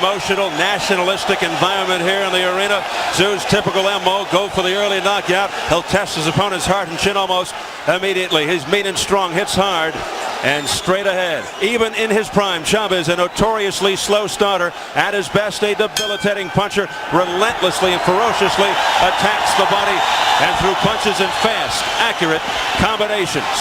emotional, nationalistic environment here in the arena. Tszyu typical MO, go for the early knockout. He'll test his opponent's heart and chin almost immediately. He's mean and strong, hits hard and straight ahead. Even in his prime, Chavez, a notoriously slow starter, at his best a debilitating puncher, relentlessly and ferociously attacks the body and through punches and fast, accurate combinations.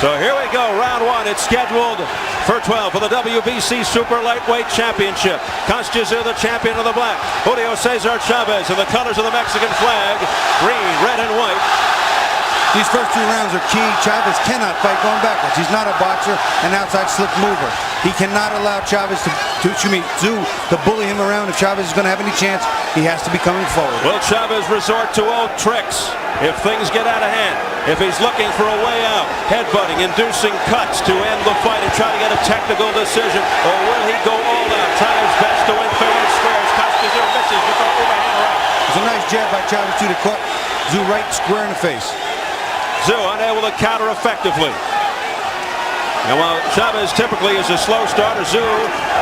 So here we go, round one. It's scheduled for 12 for the WBC Super Lightweight Championship. Kostya Tszyu, the champion of the black. Julio Cesar Chavez in the colors of the Mexican flag, green, red, and white. These first 2 rounds are key. Chavez cannot fight going backwards. He's not a boxer, an outside slick mover. He cannot allow Chavez Tszyu to bully him around. If Chavez is going to have any chance, he has to be coming forward. Will Chavez resort to old tricks if things get out of hand? If he's looking for a way out, headbutting, inducing cuts to end the fight and try to get a technical decision, or will he go all out, try his best to win fair and squares? Kostya Tszyu misses with the overhand right. It's a nice jab by Chavez Tszyu to caught Tszyu right square in the face. Tszyu unable to counter effectively. And while Chavez typically is a slow starter, Tszyu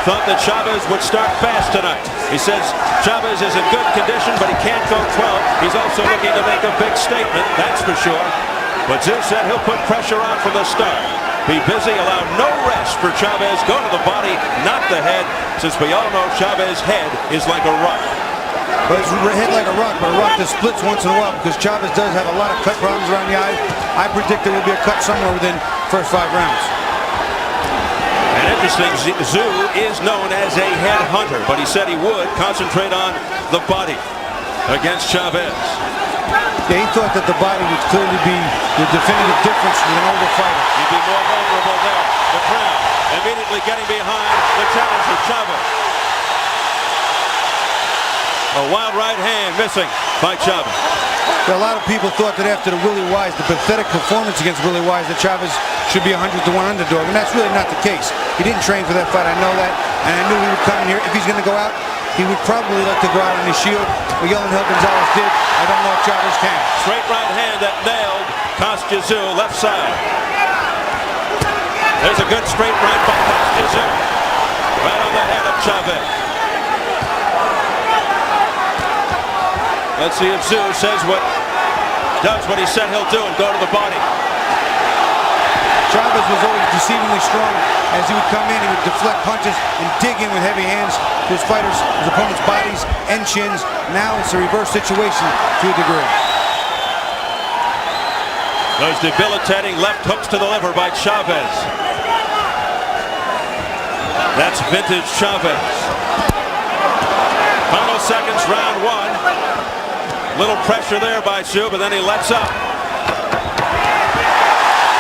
thought that Chavez would start fast tonight. He says Chavez is in good condition, but he can't go 12. He's also looking to make a big statement, that's for sure. But Tszyu said he'll put pressure on from the start. Be busy, allow no rest for Chavez. Go to the body, not the head, since we all know Chavez's head is like a rock. But it's head like a rock, but a rock that splits once in a while because Chavez does have a lot of cut problems around the eye. I predict there will be a cut somewhere within first 5 rounds. And interesting, Tszyu is known as a head hunter, but he said he would concentrate on the body against Chavez. Yeah, he thought that the body would clearly be the definitive difference with an older fighter. He'd be more vulnerable there. The crowd immediately getting behind the challenger, Chavez. A wild right hand missing by Chavez. A lot of people thought that after the Willie Wise, the pathetic performance against Willie Wise, that Chavez should be a 100-to-1 underdog, and that's really not the case. He didn't train for that fight, I know that, and I knew he would come in here. If he's going to go out, he would probably like to go out on his shield. What Yoel Gonzalez did, I don't know if Chavez can. Straight right hand that nailed Kostya Tszyu, left side. There's a good straight right by Kostya Tszyu. Right on the head of Chavez. Let's see if Tszyu does what he said he'll do and go to the body. Chavez was always deceivingly strong. As he would come in, he would deflect punches and dig in with heavy hands to his opponent's bodies and chins. Now it's a reverse situation to a degree. Those debilitating left hooks to the liver by Chavez. That's vintage Chavez. Final seconds, round one. Little pressure there by Tszyu, but then he lets up.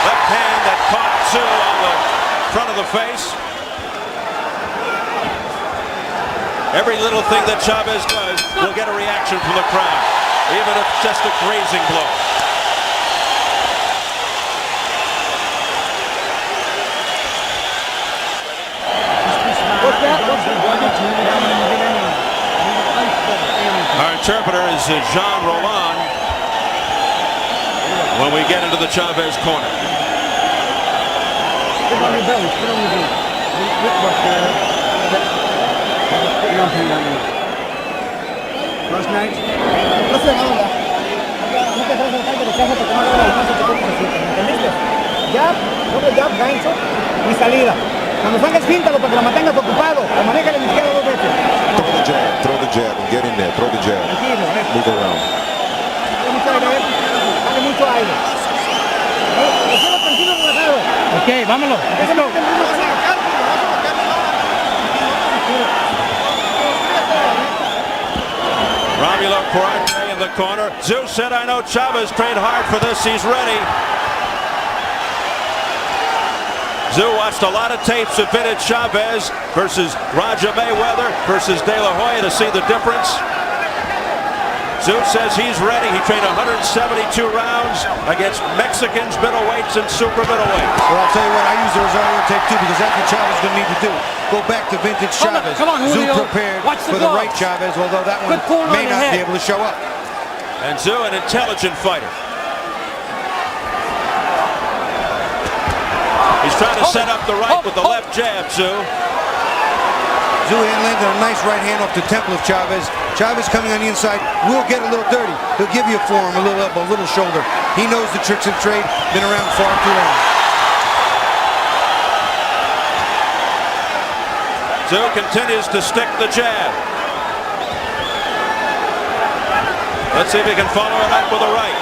Left hand that caught Tszyu on the front of the face. Every little thing that Chavez does will get a reaction from the crowd, even if it's just a grazing blow. Our interpreter is Jean Roland when we get into the Chavez corner. Last night. No se haga onda. No te hagas ataque de rechazo porque no le da alcance tu cuerpo. ¿Entendiste? Jab, doble jab, gancho y salida. Cuando salgas, píntalo para que lo mantengas ocupado. O maneja la izquierda 2 veces. Throw the jab and get in there. Throw the jab. Tranquilo, Move around. Dale mucho aire, dale mucho aire. Déjalo tranquilo, relajado. Ok, vámonos. Let's go. Romulo Cuarte in the corner. Tszyu said, I know Chavez trained hard for this. He's ready. Tszyu watched a lot of tapes of vintage Chavez versus Roger Mayweather versus De La Hoya to see the difference. Tszyu says he's ready. He trained 172 rounds against Mexicans, middleweights, and super middleweights. Well, I'll tell you what, I use the Rosario tape too because that's what Chavez is going to need to do. Go back to vintage Chavez. Come on, Tszyu Julio. prepared Watch the for the gloves. right Chavez, although that one may not be able to show up. And Tszyu, an intelligent fighter. He's trying to set up the right with the left jab, Tszyu. Zouhan landed a nice right hand off the temple of Chavez. Chavez coming on the inside will get a little dirty. He'll give you a forearm, a little elbow, a little shoulder. He knows the tricks of the trade. Been around far too long. Tszyu continues to stick the jab. Let's see if he can follow it up with a right.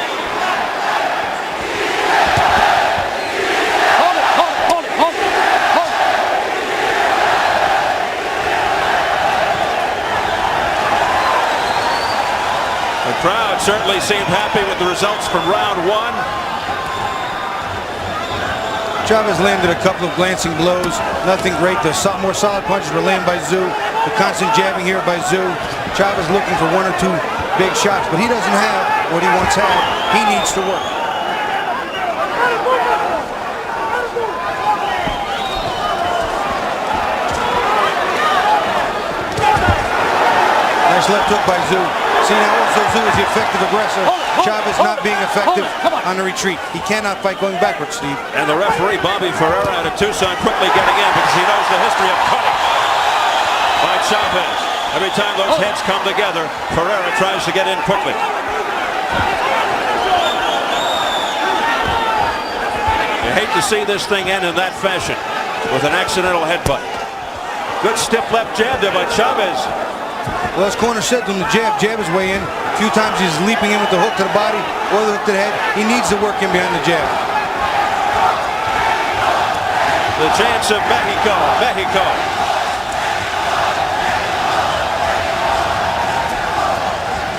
The crowd certainly seemed happy with the results from round one. Chavez landed a couple of glancing blows. Nothing great. The more solid punches were landed by Tszyu. The constant jabbing here by Tszyu. Chavez looking for one or two big shots, but he doesn't have what he once had. He needs to work. Nice left hook by Tszyu. See, now also Tszyu is the effective aggressor. Chavez not being effective on the retreat. He cannot fight going backwards, Steve. And the referee, Bobby Ferreira, out of Tucson, quickly getting in because he knows the history of cutting by Chavez. Every time those heads come together, Ferreira tries to get in quickly. You hate to see this thing end in that fashion with an accidental headbutt. Good stiff left jab there by Chavez. Well, his corner said to him to jab his way in. A few times he's leaping in with the hook to the body or the hook to the head. He needs to work in behind the jab. The chance of Mexico.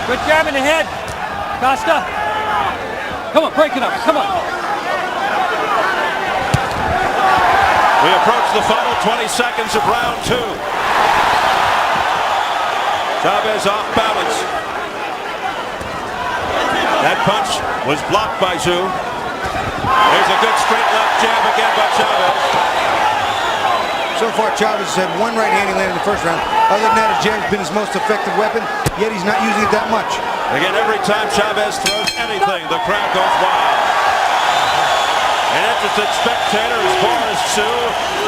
Good jab in the head, Costa. Come on, break it up, come on. We approach the final 20 seconds of round two. Chavez off balance. That punch was blocked by Tszyu. There's a good straight left jab again by Chavez. So far, Chavez has had one right hand he landed in the first round. Other than that, his jab's been his most effective weapon, yet he's not using it that much. Again, every time Chavez throws anything, the crowd goes wild. An interested spectator is Boris Tszyu,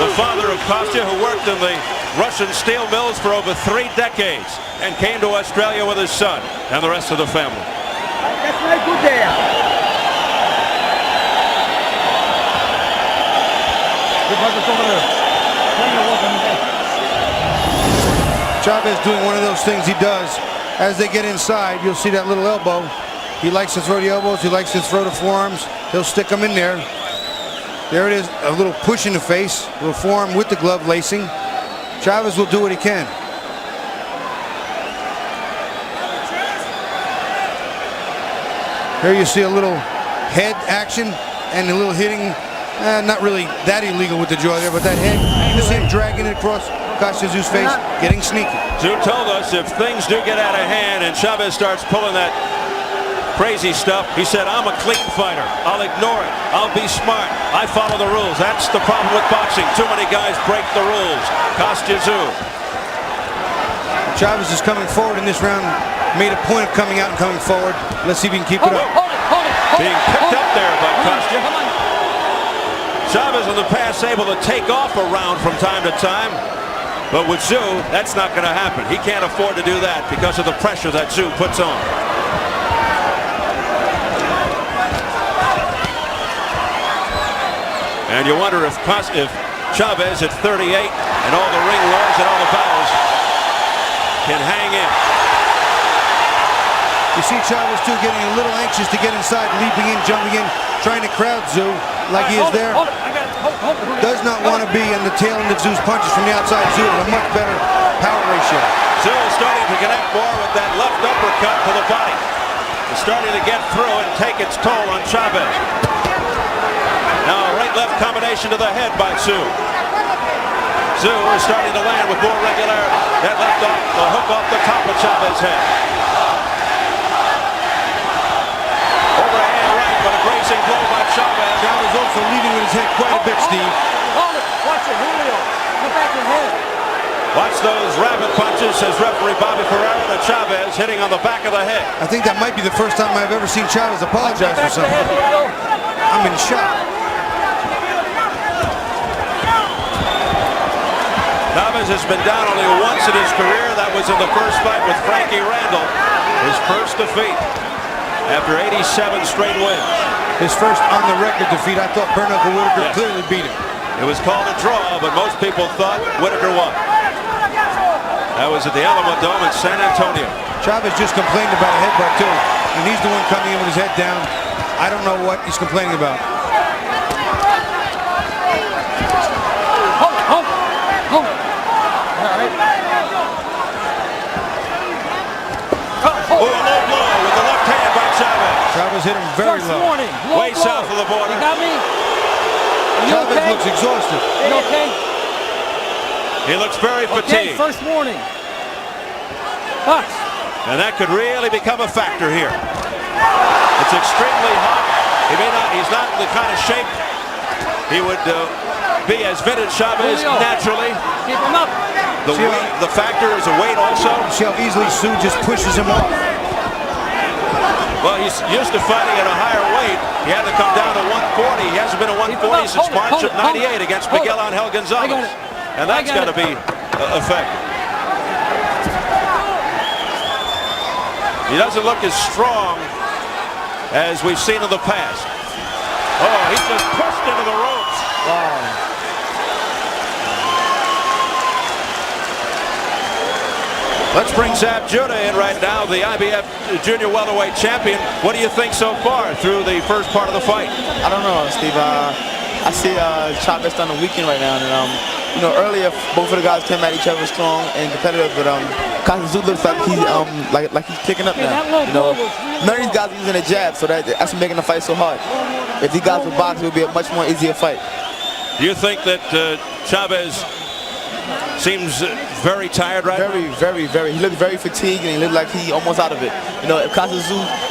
the father of Kostya, who worked in the Russian steel mills for over 3 decades and came to Australia with his son and the rest of the family. That's not good there. Chavez doing one of those things he does. As they get inside, you'll see that little elbow. He likes to throw the elbows. He likes to throw the forearms. He'll stick them in there. There it is, a little push in the face, a little forearm with the glove lacing. Chavez will do what he can. Here you see a little head action and a little hitting. Not really that illegal with the jaw there, but that head, you see him dragging it across Kostya Tszyu's face, getting sneaky. Tszyu told us if things do get out of hand and Chavez starts pulling that crazy stuff, he said, I'm a clean fighter. I'll ignore it. I'll be smart. I follow the rules. That's the problem with boxing. Too many guys break the rules. Kostya Tszyu. Chavez is coming forward in this round. Made a point of coming out and coming forward. Let's see if he can keep it up. Being picked up there by Kostya. Chavez in the past able to take off a round from time to time. But with Tszyu, that's not going to happen. He can't afford to do that because of the pressure that Tszyu puts on. And you wonder if Chavez at 38 and all the ring wars and all the battles can hang in. You see Chavez too getting a little anxious to get inside, leaping in, jumping in, trying to crowd Tszyu like he is there. Does not want to be in the tail end of Tszyu's punches from the outside. Tszyu with a much better power ratio. Tszyu is starting to connect more with that left uppercut to the body. It's starting to get through and take its toll on Chavez. Now a right-left combination to the head by Tszyu. Tszyu is starting to land with more regularity. That left off, the hook off the top of Chavez's head. Overhand right, but a grazing blow by Chavez. Chavez also leading with his head quite a bit, Steve. Hold it. Watch it, Julio. Get back your head. Watch those rabbit punches, says referee Bobby Ferreira to Chavez, hitting on the back of the head. I think that might be the first time I've ever seen Chavez apologize for something. I'm in shock. Chavez has been down only once in his career. That was in the first fight with Frankie Randall. His first defeat after 87 straight wins. His first on-the-record defeat. I thought Bernard Whitaker clearly beat him. It was called a draw, but most people thought Whitaker won. That was at the Alamo Dome in San Antonio. Chavez just complained about a headbutt too, and he's the one coming in with his head down. I don't know what he's complaining about. Hold it. All right. Oh, a low blow with the left hand by Chavez. Chavez hit him very First low. warning. Low Way blow. south of the border. You got me? You Chavez okay? looks exhausted. You okay? He looks very Okay, fatigued. first warning. Box. And that could really become a factor here. It's extremely hot. He's not in the kind of shape he would be as vintage Chavez Julio. naturally. Keep him up. The factor is a weight also. See how easily Sue just pushes him off. Well, he's used to fighting at a higher weight. He had to come down to 140. He hasn't been at 140 since March of '98 against Miguel Angel Gonzalez. And that's got to be effective. He doesn't look as strong as we've seen in the past. Oh, he's just pushed into the ropes. Let's bring Zab Judah in right now, the IBF junior welterweight champion. What do you think so far through the first part of the fight? I don't know, Steve. I see Chavez on the weekend right now, and earlier both of the guys came at each other strong and competitive, but Costa looks like he's like he's picking up now. None of these guys are using a jab, so that's making the fight so hard. If these guys would box, it would be a much more easier fight. Do you think that Chavez seems very tired right now? Very. He looked very fatigued, and he looked like he almost out of it. If Costa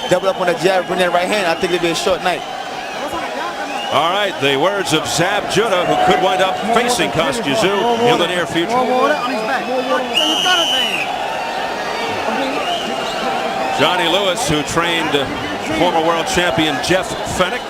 double up on the jab, bring that right hand, I think it'd be a short night. All right, the words of Zab Judah, who could wind up facing Kostya Tszyu in the near future. Johnny Lewis, who trained former world champion Jeff Fennick.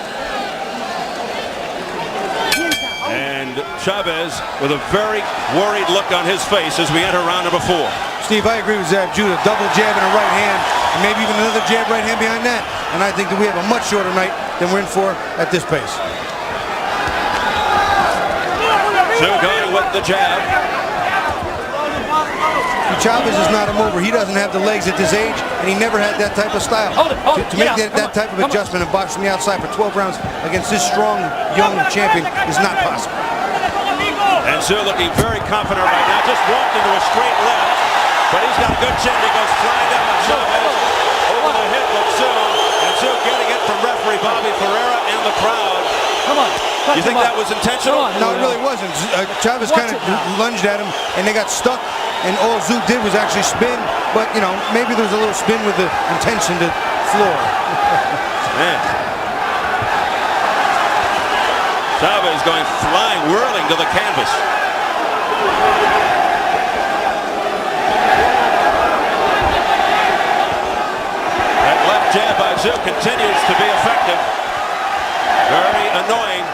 And Chavez with a very worried look on his face as we enter round number 4. Steve, I agree with Zab Judah. Double jab and a right hand, and maybe even another jab right hand behind that. And I think that we have a much shorter night than we're in for at this pace. Tszyu going with the jab. Chavez is not a mover. He doesn't have the legs at this age, and he never had that type of style. Hold it. To make that type of adjustment and box from the outside for 12 rounds against this strong, young champion is not possible. And Tszyu looking very confident right now. Just walked into a straight left, but he's got a good chin. He goes flying down on Chavez. Over the hip of Tszyu, and Tszyu getting it from referee Bobby Ferreira and the crowd. Come on. You think that was intentional? No, it really wasn't. Chavez kind of lunged at him, and they got stuck, and all Tszyu did was actually spin, but, maybe there's a little spin with the intention to floor. Man. Chavez going flying, whirling to the canvas. That left jab by Tszyu continues to be effective. Very annoying.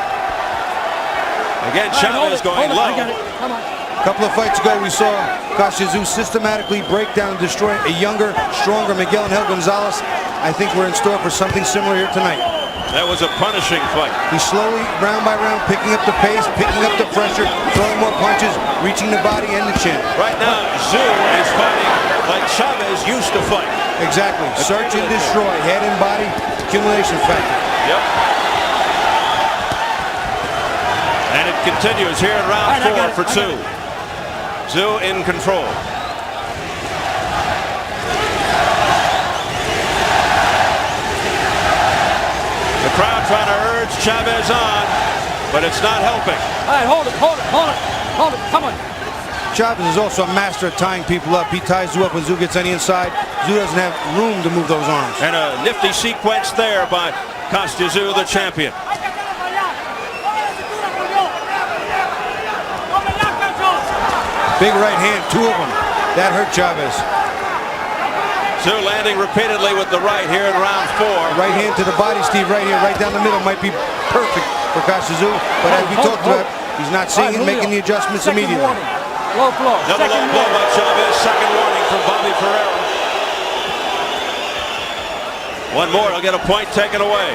Again, Chavez going low. I got it. Come on. A couple of fights ago, we saw Kostya Tszyu systematically break down and destroy a younger, stronger Miguel Angel Gonzalez. I think we're in store for something similar here tonight. That was a punishing fight. He's slowly, round by round, picking up the pace, picking up the pressure, throwing more punches, reaching the body and the chin. Right now, Tszyu is fighting like Chavez used to fight. Exactly. Search and destroy. Head and body, accumulation factor. Yep. And it continues here in round 4 for Tszyu. Tszyu in control. The crowd trying to urge Chavez on, but it's not helping. All right, hold it. Come on. Chavez is also a master at tying people up. He ties Tszyu up when Tszyu gets on the inside. Tszyu doesn't have room to move those arms. And a nifty sequence there by Kostya Tszyu, the champion. Big right hand, 2 of them. That hurt Chavez. Tszyu landing repeatedly with the right here in round 4. Right hand to the body, Steve, right here, right down the middle, might be perfect for Kostya Tszyu. But as we talked about, he's not seeing and making the adjustments immediately. Low blow. Another low Second blow warning. by Chavez. Second warning from Bobby Ferrero. One more, he'll get a point taken away.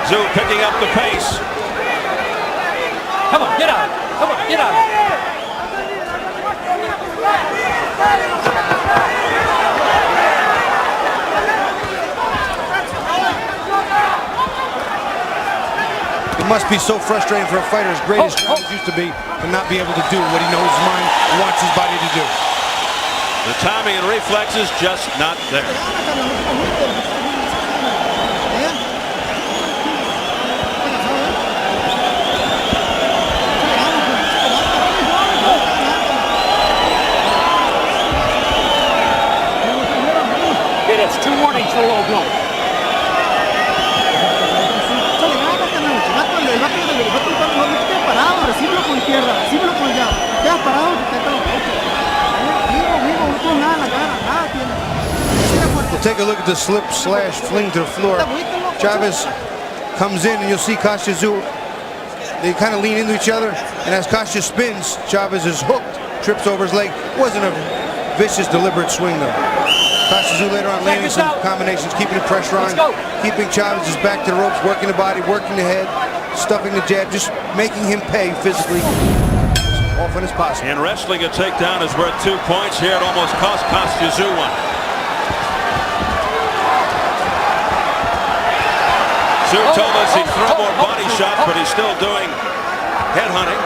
Tszyu picking up the pace. Come on, get out. Come on, get out. It must be so frustrating for a fighter as great as Chavez used to be to not be able to do what he knows his mind wants his body to do. The timing and reflexes just not there. It is 2 warnings for low blow. We'll take a look at the slip slash fling to the floor. Chavez comes in and you'll see Kostya Tszyu. They kind of lean into each other, and as Kostya spins, Chavez is hooked, trips over his leg. It wasn't a vicious, deliberate swing though. Kostya Tszyu later on landing some combinations, keeping the pressure on, keeping Chavez's back to the ropes, working the body, working the head, stuffing the jab, just making him pay physically as often as possible. In wrestling, a takedown is worth 2 points. Here it almost cost Kostya Tszyu one. Tszyu told us he'd throw more body shots, but he's still doing head hunting.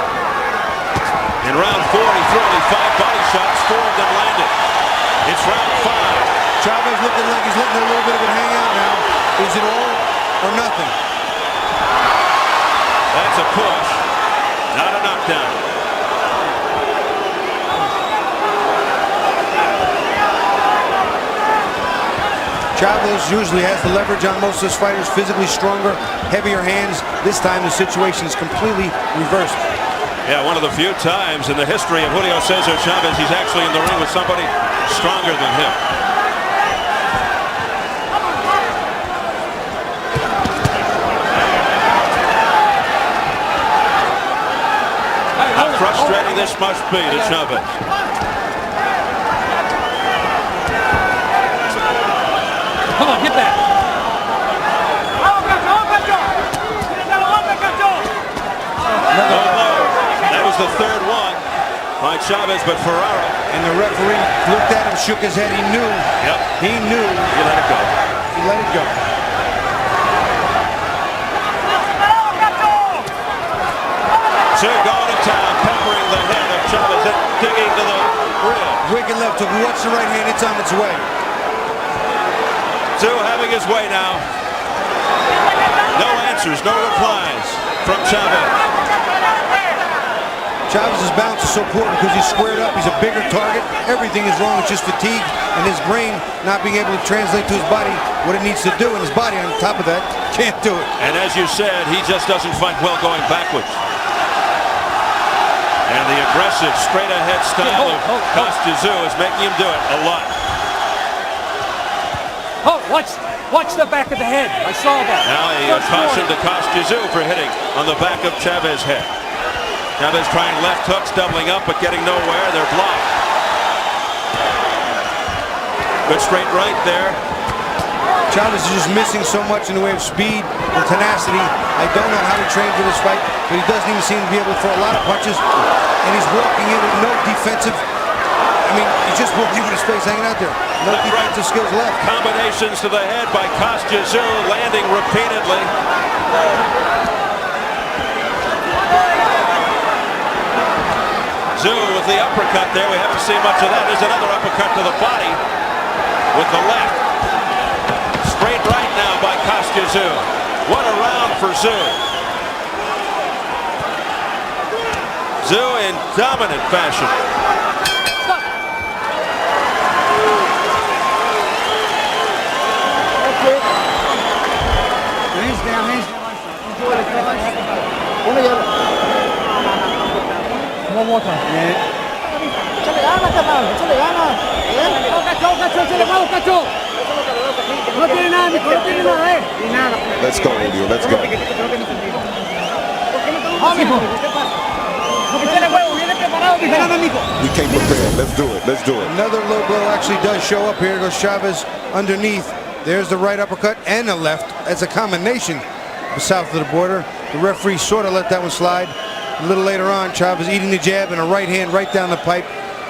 In round 4, he threw only 5 body shots, 4 of them landed. It's round 5. Chavez looking like he's letting a little bit of it hang out now. Is it all or nothing? That's a push, not a knockdown. Chavez usually has the leverage on most of his fighters, physically stronger, heavier hands. This time the situation is completely reversed. Yeah, one of the few times in the history of Julio Cesar Chavez he's actually in the ring with somebody stronger than him. How frustrating this must be to Chavez. Come on, get back. That was the third one by Chavez, but Ferraro. And the referee looked at him, shook his head. He knew. Yep. He knew. He let it go. He let it go. Tszyu going to town, peppering the head of Chavez, and digging to the ribs. Wicked left hook. Watch the right hand. It's on its way. Tszyu having his way now. No answers, no replies from Chavez. Chavez's bounce is so important because he's squared up. He's a bigger target. Everything is wrong. It's just fatigue and his brain not being able to translate to his body what it needs to do. And his body, on top of that, can't do it. And as you said, he just doesn't fight well going backwards. And the aggressive, straight-ahead style of Kostya Tszyu is making him do it a lot. Oh, watch the back of the head. I saw that. Now a caution to Kostya Tszyu for hitting on the back of Chavez's head. Chavez trying left hooks, doubling up, but getting nowhere. They're blocked. Good straight right there. Chavez is just missing so much in the way of speed and tenacity. I don't know how he trained for this fight, but he doesn't even seem to be able to throw a lot of punches. And he's walking in with no defensive. I mean, he's just walking with his face hanging out there. No defensive skills left. Combinations to the head by Kostya Tszyu, landing repeatedly. Tszyu with the uppercut there. We haven't seen much of that. There's another uppercut to the body with the left. Straight right now by Kostya Tszyu. What a round for Tszyu. Tszyu in dominant fashion. Hands down, hands down. One more time. Échale ganas, carnal. Échale ganas. Échale ganas, cacho. No tiene nada, mijo. No tiene nada, Ni nada. Let's go, Julio. Let's go. Vamos, mijo. Porque tiene huevo. Viene We came prepared. Let's do it. Let's do it. Another low blow actually does show up. Here goes Chavez underneath. There's the right uppercut and the left. That's a combination south of the border. The referee sort of let that one slide. A little later on, Chavez eating the jab and a right hand right down the pipe.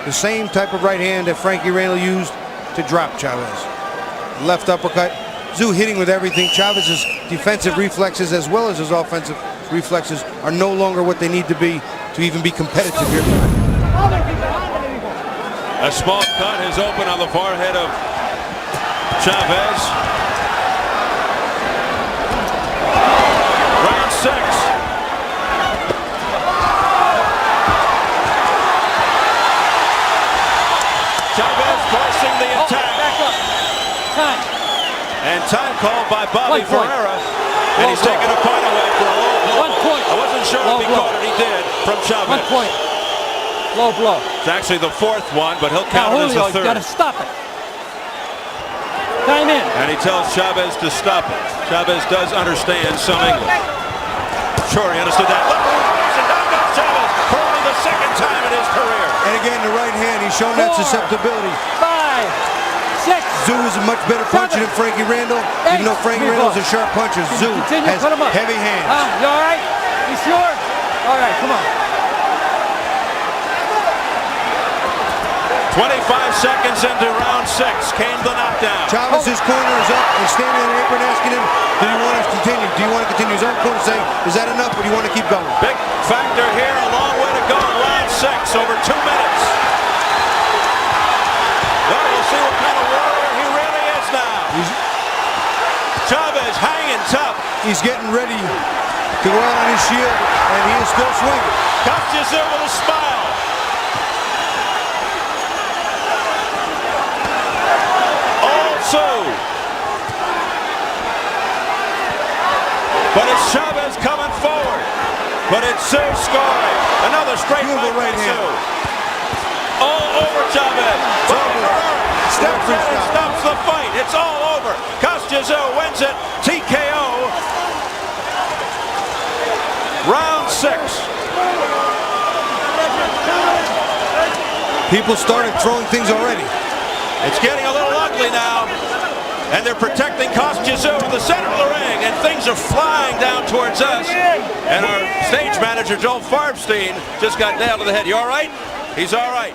The same type of right hand that Frankie Randall used to drop Chavez. Left uppercut. Tszyu hitting with everything. Chavez's defensive reflexes as well as his offensive reflexes are no longer what they need to be even be competitive here. A small cut is open on the forehead of Chavez. Round 6. Chavez forcing the attack. Back up. Time. And time called by Bobby 1 point. Ferreira. And he's taking a point away for a low blow. 1 point. I wasn't sure Low if he blow. caught it. He did from 1 Chavez. point. Low blow. It's actually the 4th one, but he'll Now count it as Julio, the you 3rd. gotta stop it. Time in. And he tells Chavez to stop it. Chavez does understand some English. Sure, he understood that. Look, and down goes Chavez for only the 2nd time in his career. And again, the right hand, he's shown that 4, susceptibility. 5, 6. Tszyu is a much better puncher than Frankie Randall. Even though Frankie Randall's a sharp puncher, Tszyu Continue, has put him up. heavy hands. You all right? You sure? All right, come on. 25 seconds into round 6 came the knockdown. Chavez's corner is up and standing on the apron asking him, do you want to continue? Do you want to continue? His own corner saying, is that enough or do you want to keep going? Big factor here, a long way to go in round 6, over 2 minutes. Well, we'll see what kind of warrior he really is now. Chavez hanging tough. He's getting ready to go out on his shield, and he is still swinging. Kostya with a smile. But it's Chavez coming forward. But it's Tszyu scoring. Another straight Beautiful right right by hand. Tszyu. All over Chavez. Bobby Ferreira steps in and stops the fight. It's all over. Kostya wins it. TKO. Round 6. People started throwing things already. It's getting a little ugly now. And they're protecting Kostya in the center of the ring, and things are flying down towards us. And our stage manager, Joel Farbstein, just got nailed to the head. You all right? He's all right.